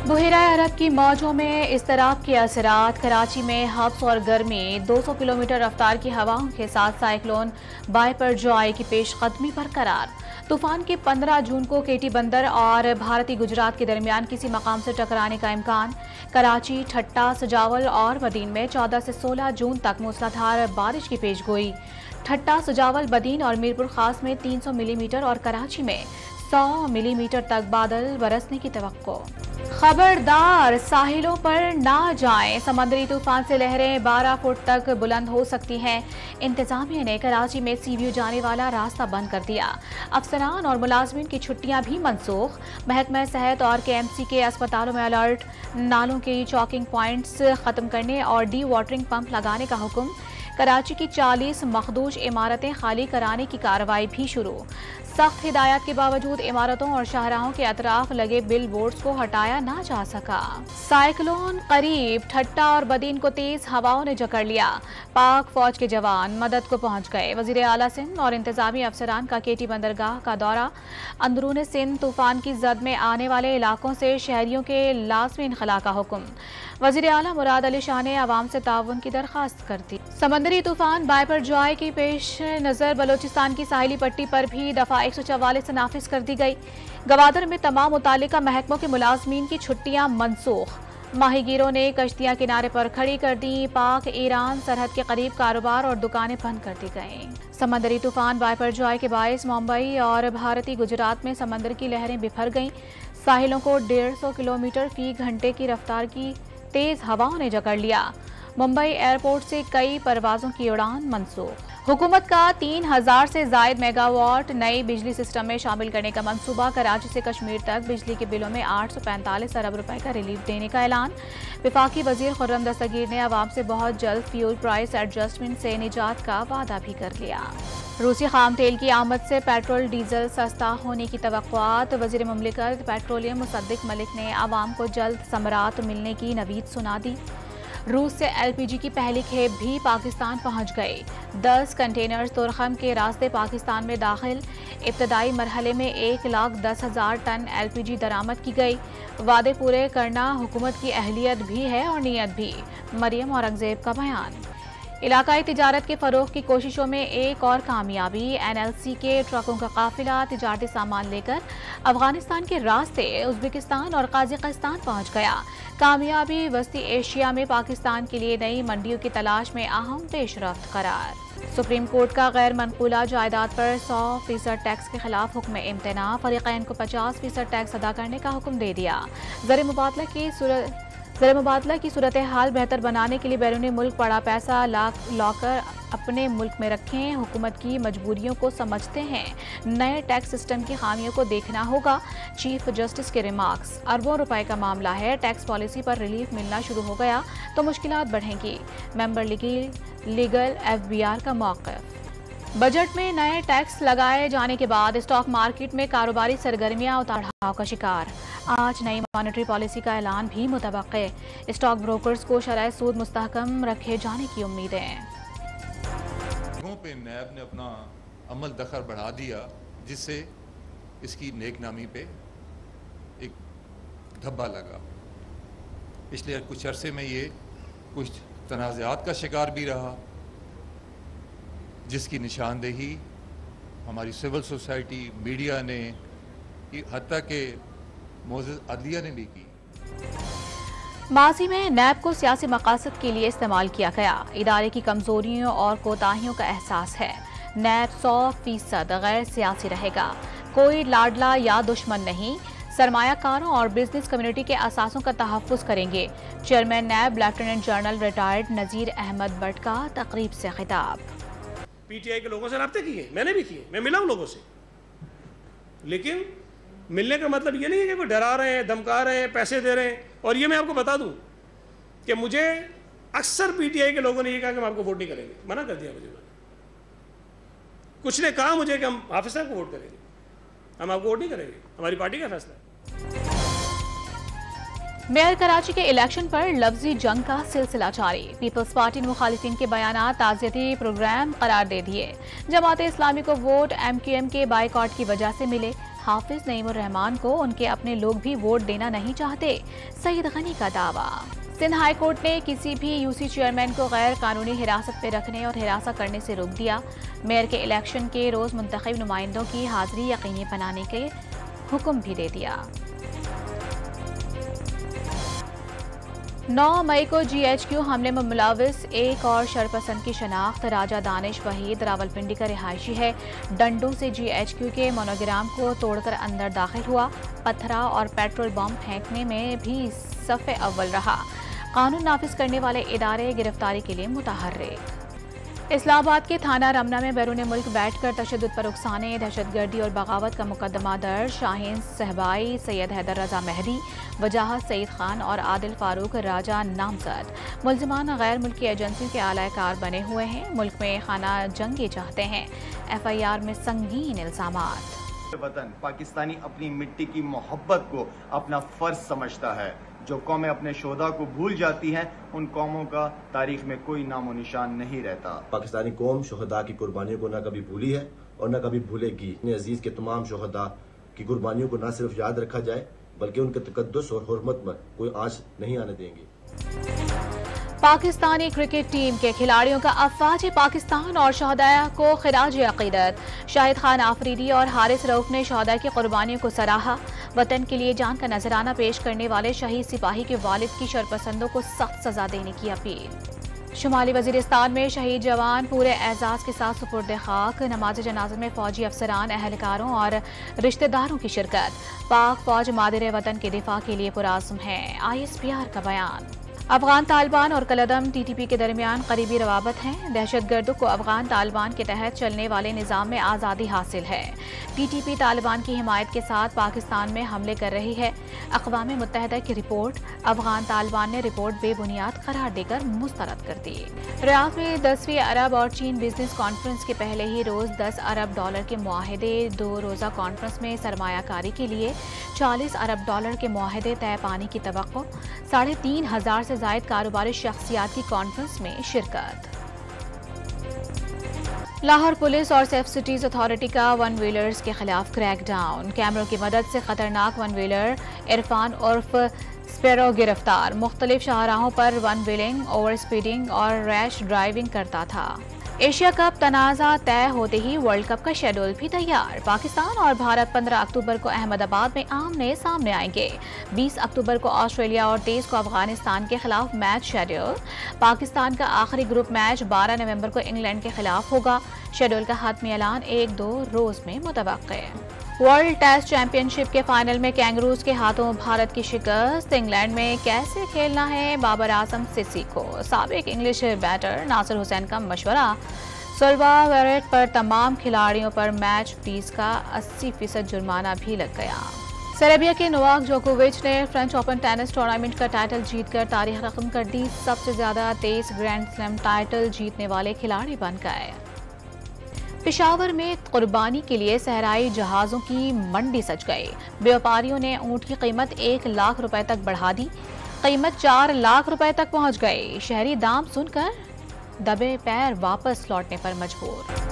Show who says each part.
Speaker 1: बुहेरा अरब की मौजों में इज़्तिराब के असरात। कराची में हब्स और गर्मी। 200 किलोमीटर रफ्तार की हवाओं के साथ साइक्लोन बायपरजॉय की पेशकदमी बरकरार। तूफान के 15 जून को केटी बंदर और भारतीय गुजरात के दरमियान किसी मकाम से टकराने का इम्कान। कराची, ठट्टा, सजावल और बदीन में 14 से 16 जून तक मूसलाधार बारिश की पेशगोई। ठट्टा, सजावल, बदीन और मीरपुर खास में 300 मिलीमीटर और कराची में 100 मिलीमीटर तक बादल बरसने की तवक्को। खबरदार, साहिलों पर ना जाएं। समंदरी तूफान से लहरें 12 फुट तक बुलंद हो सकती हैं। इंतजामिया ने कराची में सी व्यू जाने वाला रास्ता बंद कर दिया। अफसरान और मुलाजमीन की छुट्टियां भी मनसूख। महकमा सेहत और KMC के अस्पतालों में अलर्ट। नालों की चॉकिंग पॉइंट्स खत्म करने और डी वाटरिंग पंप लगाने का हुक्म। कराची की 40 मखदूश इमारतें खाली कराने की कार्रवाई भी शुरू। सख्त हिदायत के बावजूद इमारतों और शाहराहों के अतराफ लगे बिल बोर्ड्स को हटाया ना जा सका। साइक्लोन करीब। ठट्टा और बदीन को तेज हवाओं ने जकड़ लिया। पाक फौज के जवान मदद को पहुंच गए। वजीर आला सिंध और इंतजामी अफसरान का केटी बंदरगाह का दौरा। अंदरून सिंध तूफान की जद में आने वाले इलाकों से शहरियों के लाजमी इनखला का हुक्म। वजीर आला मुराद अली शाह ने अवाम से ताउन की दरखास्त कर दी। समंदरी तूफान बायपरजॉय की पेश नज़र बलोचिस्तान की साहिली पट्टी पर भी दफा 144 से नाफिज कर दी गई। गवादर में तमाम मुतालिका महकमों के मुलाजमीन की छुट्टियां मनसूख। माहीगीरों ने कश्तियां किनारे पर खड़ी कर दी। पाक ईरान सरहद के करीब कारोबार और दुकानें बंद कर दी गईं। समंदरी तूफान बायपरजॉय के बायस मुंबई और भारतीय गुजरात में समंदर की लहरें बिफर गईं। साहिलों को 150 किलोमीटर फी घंटे की रफ्तार की तेज हवाओं ने जकड़ लिया। मुंबई एयरपोर्ट से कई परवाजों की उड़ान मनसूख। हुकूमत का 3000 से जायद मेगावाट नए बिजली सिस्टम में शामिल करने का मंसूबा। कराची से कश्मीर तक बिजली के बिलों में 845 अरब रुपए का रिलीफ देने का ऐलान। वफाकी वजीर खुर्रम दस्तगीर ने अवाम से बहुत जल्द फ्यूल प्राइस एडजस्टमेंट से निजात का वादा भी कर लिया। रूसी खाम तेल की आमद से पेट्रोल डीजल सस्ता होने की तवक्कुआत। वजीर मुमलिकत पेट्रोलियम मुसद्दिक मलिक ने अवाम को जल्द समरात मिलने की नवीद सुना दी। रूस से LPG की पहली खेप भी पाकिस्तान पहुंच गए। 10 कंटेनर्स तुरखम के रास्ते पाकिस्तान में दाखिल। इब्तदाई मरहले में 1,10,000 टन LPG दरामद की गई। वादे पूरे करना हुकूमत की अहलियत भी है और नीयत भी। मरियम औरंगजेब का बयान। इलाकाई तिजारत के फरोग की कोशिशों में एक और कामयाबी। NLC के ट्रकों का काफिला तिजारती सामान लेकर अफगानिस्तान के रास्ते उज्बेकिस्तान और कजाकिस्तान पहुंच गया। कामयाबी वस्ती एशिया में पाकिस्तान के लिए नई मंडियों की तलाश में अहम पेशरफ्त करार। सुप्रीम कोर्ट का गैर मनकूला जायदाद पर 100% टैक्स के खिलाफ हुक्म इम्तना। फरीकैन को 50% टैक्स अदा करने का हुक्म दे दिया। ज़र मुबादला की सूरत हाल बेहतर बनाने के लिए बैरूनी मुल्क पड़ा पैसा लॉकर अपने मुल्क में रखें। हुकूमत की मजबूरियों को समझते हैं। नए टैक्स सिस्टम की खामियों को देखना होगा। चीफ जस्टिस के रिमार्क्स। अरबों रुपए का मामला है। टैक्स पॉलिसी पर रिलीफ मिलना शुरू हो गया तो मुश्किलात बढ़ेंगी। मेंबर लीगल FBR का मौक़िफ़। बजट में नए टैक्स लगाए जाने के बाद स्टॉक मार्केट में कारोबारी सरगर्मियां उतार चढ़ाव का शिकार। आज नई मॉनेटरी पॉलिसी का ऐलान भी मुतवक्के। स्टॉक ब्रोकर्स को शरह सूद मुस्तहकम रखे जाने की उम्मीदें।
Speaker 2: पे नैब ने अपना अमल दखल बढ़ा दिया जिससे इसकी नेकनामी पे एक धब्बा लगा। पिछले कुछ अरसे में ये कुछ तनाज़ात का शिकार भी रहा जिसकी निशानदेही हमारी सिविल सोसाइटी, मीडिया ने, हत्ता के मोअज़्ज़ज़ अदलिया ने भी की।
Speaker 1: माजी में नैब को सियासी मकासद के लिए इस्तेमाल किया गया। इदारे की कमजोरियों और कोताहियों का एहसास है। नैब 100% गैर सियासी रहेगा। कोई लाडला या दुश्मन नहीं। सरमायाकारों और बिजनेस कम्युनिटी के असासों का तहफ़्फ़ुज़ करेंगे। चेयरमैन नैब लेफ्टिनेंट जनरल रिटायर्ड नज़ीर अहमद भट्ट का तकरीब से खिताब।
Speaker 3: PTI के लोगों से रब्ते किए, मैंने भी किए, मैं मिला हूं लोगों से। लेकिन मिलने का मतलब ये नहीं है कि कोई डरा रहे हैं, धमका रहे हैं, पैसे दे रहे हैं। और ये मैं आपको बता दूं कि मुझे अक्सर PTI के लोगों ने ये कहा कि हम आपको वोट नहीं करेंगे। मना कर दिया मुझे। कुछ ने कहा मुझे कि हम हाफिज साहब को वोट करेंगे। हम आपको वोट नहीं करेंगे, हमारी पार्टी का फैसला है।
Speaker 1: मेयर कराची के इलेक्शन पर लफ्जी जंग का सिलसिला जारी। पीपल्स पार्टी ने मुखालिफिन के बयानात ताज़ियती प्रोग्राम करार दे दिए। जमात इस्लामी को वोट MQM के बाइकआउट की वजह से मिले। हाफिज नईमुर रहमान को उनके अपने लोग भी वोट देना नहीं चाहते, सईद गनी का दावा। सिंध हाई कोर्ट ने किसी भी UC चेयरमैन को गैर कानूनी हिरासत में रखने और हिरासत करने से रोक दिया। मेयर के इलेक्शन के रोज मुंतखब नुमाइंदों की हाजिरी यकीनी बनाने के हुक्म भी दे दिया। 9 मई को GHQ हमले में मुलविस एक और शरपसंद की शनाख्त राजा दानिश वहीद रावलपिंडी का रिहायशी है। डंडों से GHQ के मोनोग्राम को तोड़कर अंदर दाखिल हुआ। पत्थरा और पेट्रोल बम फेंकने में भी सफ़े अव्वल रहा। कानून नाफिज करने वाले इदारे गिरफ्तारी के लिए मुतहर्रिक। इस्लामाबाद के थाना रमना में बैरून मुल्क बैठकर तशद्दुद पर उकसाने, दहशतगर्दी और बगावत का मुकदमा दर्ज। शाहीन सहबाई, सैयद हैदर रजा मेहदी, वजाहत सईद खान और आदिल फारूक राजा नामजद। मुल्जिमान गैर मुल्की एजेंसियों के आलाकार बने हुए हैं। मुल्क में खाना जंगी चाहते हैं। FIR में संगीन इल्जामात।
Speaker 4: वतन पाकिस्तानी अपनी मिट्टी की मोहब्बत को अपना फर्ज समझता है। जो कौमें अपने शोधा को भूल जाती हैं, उन कौमों का तारीख में कोई नामो निशान नहीं रहता।
Speaker 5: पाकिस्तानी कौम शोहदा की कुर्बानियों को न कभी भूली है और न कभी भूलेगी। अपने अजीज के तमाम शोहदा की कुर्बानियों को न सिर्फ याद रखा जाए, बल्कि उनके तकद्दुस और हुर्मत में कोई आंच नहीं आने देंगे।
Speaker 1: पाकिस्तानी क्रिकेट टीम के खिलाड़ियों का अफवाज पाकिस्तान और शहदाया को खिराज अकीदत। शाहिद खान आफरीदी और हारिस रऊफ ने शहदा की कुर्बानियों को सराहा। वतन के लिए जान का नजराना पेश करने वाले शहीद सिपाही के वालिद की शरपसंदों को सख्त सजा देने की अपील। शुमाली वजीरिस्तान में शहीद जवान पूरे एजाज के साथ सुपुर्द खाक। नमाज जनाजा में फौजी अफसरान, अहलकारों और रिश्तेदारों की शिरकत। पाक फौज मादिर वतन के दिफा के लिए पुराज़्म है, ISPR का बयान। अफगान तालिबान और कलदम TTP के दरमियान करीबी रवाबत हैं। दहशतगर्दों को अफगान तालिबान के तहत चलने वाले निज़ाम में आज़ादी हासिल है। TTP तालिबान की हिमायत के साथ पाकिस्तान में हमले कर रही है। अक़वाम मुत्तहिदा की रिपोर्ट। अफगान तालिबान ने रिपोर्ट बेबुनियाद करार देकर मुस्तरद कर दी। रियाद में 10वीं अरब और चीन बिजनेस कॉन्फ्रेंस के पहले ही रोज $10 अरब के मुआहदे। 2 रोज़ा कॉन्फ्रेंस में सरमायाकारी के लिए $40 अरब के मुआहदे तय पाने की तवक्को। 3,500 से ज़ायद कारोबारी शख्सियात की कॉन्फ्रेंस में शिरकत। लाहौर पुलिस और सेफ सिटीज अथॉरिटी का वन व्हीलर्स के खिलाफ क्रैकडाउन। कैमरों की मदद से खतरनाक वन व्हीलर इरफान उर्फ स्पेरो गिरफ्तार। मुख्तलिफ शाहराहों पर वन व्हीलिंग, ओवर स्पीडिंग और रैश ड्राइविंग करता था। एशिया कप तनाज़ा तय होते ही वर्ल्ड कप का शेड्यूल भी तैयार। पाकिस्तान और भारत 15 अक्टूबर को अहमदाबाद में आमने सामने आएंगे। 20 अक्टूबर को ऑस्ट्रेलिया और 23 को अफगानिस्तान के खिलाफ मैच शेड्यूल। पाकिस्तान का आखिरी ग्रुप मैच 12 नवंबर को इंग्लैंड के खिलाफ होगा। शेड्यूल का हतमी ऐलान 1-2 रोज में मुतवक्के है। वर्ल्ड टेस्ट चैंपियनशिप के फाइनल में कैंगरूज के हाथों भारत की शिकस्त। इंग्लैंड में कैसे खेलना है बाबर आजम सिसी को। साबिक इंग्लिश बैटर नासिर हुसैन का मशवरा। सुलभा वेरेट पर तमाम खिलाड़ियों पर मैच फीस का 80% जुर्माना भी लग गया। सर्बिया के नोवाक जोकोविच ने फ्रेंच ओपन टेनिस टूर्नामेंट का टाइटल जीतकर तारीख रकम कर दी। सबसे ज्यादा 23 ग्रैंड स्लैम टाइटल जीतने वाले खिलाड़ी बन गए। पेशावर में कुर्बानी के लिए सहराई जहाजों की मंडी सज गई। व्यापारियों ने ऊंट की कीमत 1 लाख रुपए तक बढ़ा दी। कीमत 4 लाख रुपए तक पहुंच गई। शहरी दाम सुनकर दबे पैर वापस लौटने पर मजबूर।